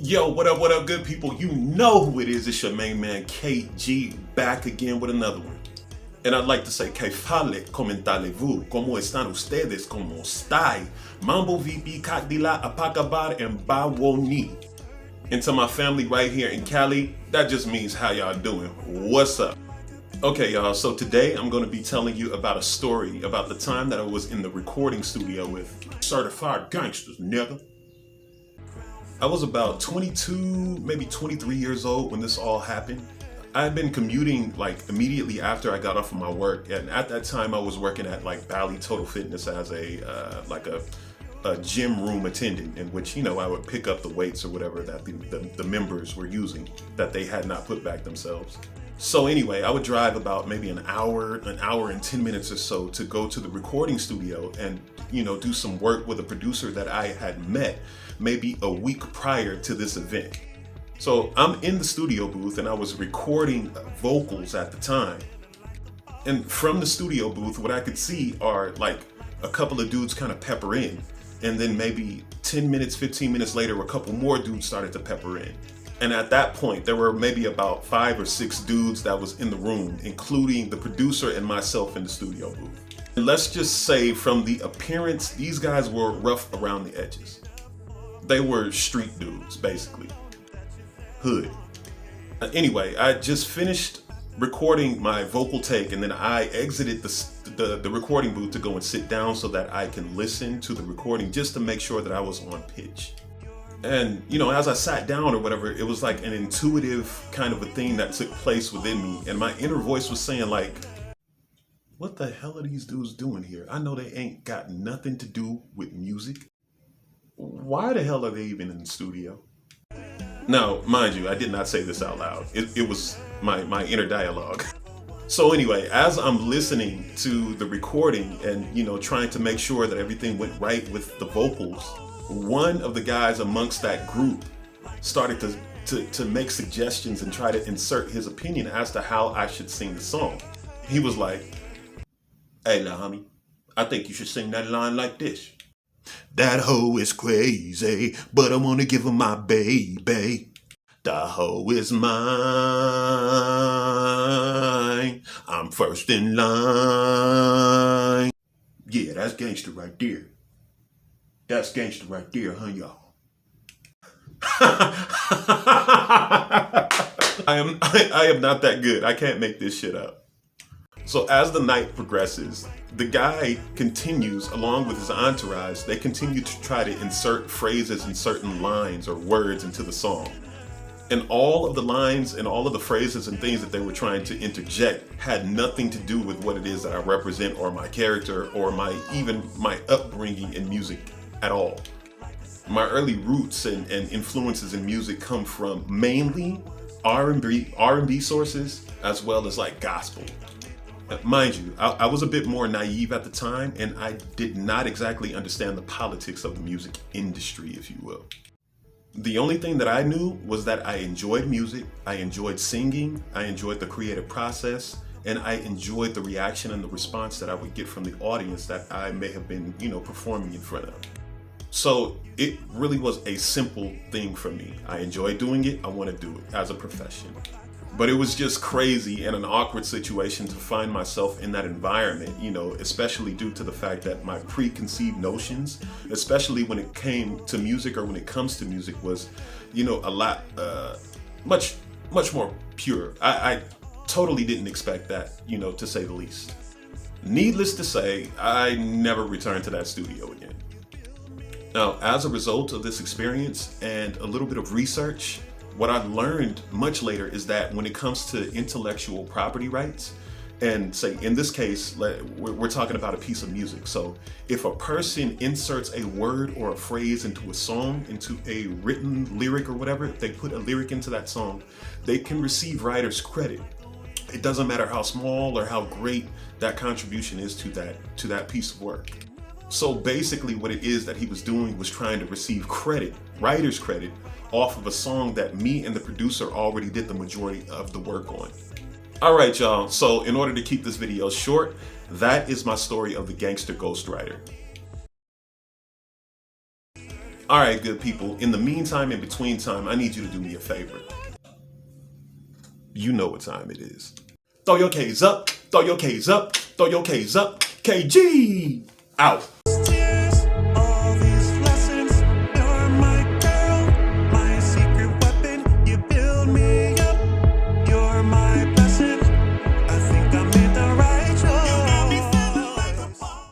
Yo, what up, good people? You know who it is. It's your main man, KG, back again with another one. And I'd like to say, que fale, comentalez-vous, como están ustedes, como estai, mambo VP, kakdila, apakabar, and bawoni. And to my family right here in Cali, that just means how y'all doing. What's up? Okay, y'all, so today I'm going to be telling you about a story about the time that I was in the recording studio with certified gangsters, nigga. I was about 22, maybe 23 years old when this all happened. I had been commuting like immediately after I got off of my work, and at that time I was working at like Bally Total Fitness as a gym room attendant, in which, you know, I would pick up the weights or whatever that the members were using that they had not put back themselves. So anyway, I would drive about maybe an hour and 10 minutes or so to go to the recording studio and, you know, do some work with a producer that I had met maybe a week prior to this event. So I'm in the studio booth and I was recording vocals at the time. And from the studio booth, what I could see are like a couple of dudes kind of pepper in. And then maybe 10 minutes, 15 minutes later, a couple more dudes started to pepper in. And at that point, there were maybe about 5 or 6 dudes that was in the room, including the producer and myself in the studio booth. And let's just say from the appearance, these guys were rough around the edges. They were street dudes, basically. Hood. Anyway, I just finished recording my vocal take, and then I exited the recording booth to go and sit down so that I can listen to the recording just to make sure that I was on pitch. And, you know, as I sat down or whatever, it was like an intuitive kind of a thing that took place within me. And my inner voice was saying like, what the hell are these dudes doing here? I know they ain't got nothing to do with music. Why the hell are they even in the studio? Now, mind you, I did not say this out loud. It was my inner dialogue. So anyway, as I'm listening to the recording and, you know, trying to make sure that everything went right with the vocals, one of the guys amongst that group started to make suggestions and try to insert his opinion as to how I should sing the song. He was like, hey, la homie, I think you should sing that line like this. That hoe is crazy, but I wanna give her my baby. The hoe is mine. I'm first in line. Yeah, that's gangster right there. That's gangster right there, huh, y'all? I am not that good. I can't make this shit up. So as the night progresses, the guy continues, along with his entourage, they continue to try to insert phrases and certain lines or words into the song. And all of the lines and all of the phrases and things that they were trying to interject had nothing to do with what it is that I represent or my character or even my upbringing in music at all. My early roots and influences in music come from mainly R&B sources, as well as like gospel. Mind you, I was a bit more naive at the time, and I did not exactly understand the politics of the music industry, if you will. The only thing that I knew was that I enjoyed music, I enjoyed singing, I enjoyed the creative process, and I enjoyed the reaction and the response that I would get from the audience that I may have been, you know, performing in front of. So it really was a simple thing for me. I enjoy doing it, I want to do it as a profession. But it was just crazy and an awkward situation to find myself in that environment, you know, especially due to the fact that my preconceived notions, especially when it came to music or when it comes to music, was, you know, a lot, much more pure. I totally didn't expect that, you know, to say the least. Needless to say, I never returned to that studio again. Now, as a result of this experience and a little bit of research, what I learned much later is that when it comes to intellectual property rights, and say in this case, we're talking about a piece of music. So if a person inserts a word or a phrase into a song, into a written lyric or whatever, if they put a lyric into that song, they can receive writer's credit. It doesn't matter how small or how great that contribution is to that piece of work. So basically what it is that he was doing was trying to receive credit, writer's credit, off of a song that me and the producer already did the majority of the work on. All right, y'all. So in order to keep this video short, that is my story of the gangster ghostwriter. All right, good people. In the meantime, in between time, I need you to do me a favor. You know what time it is. Throw your K's up, throw your K's up, throw your K's up. KG! Out.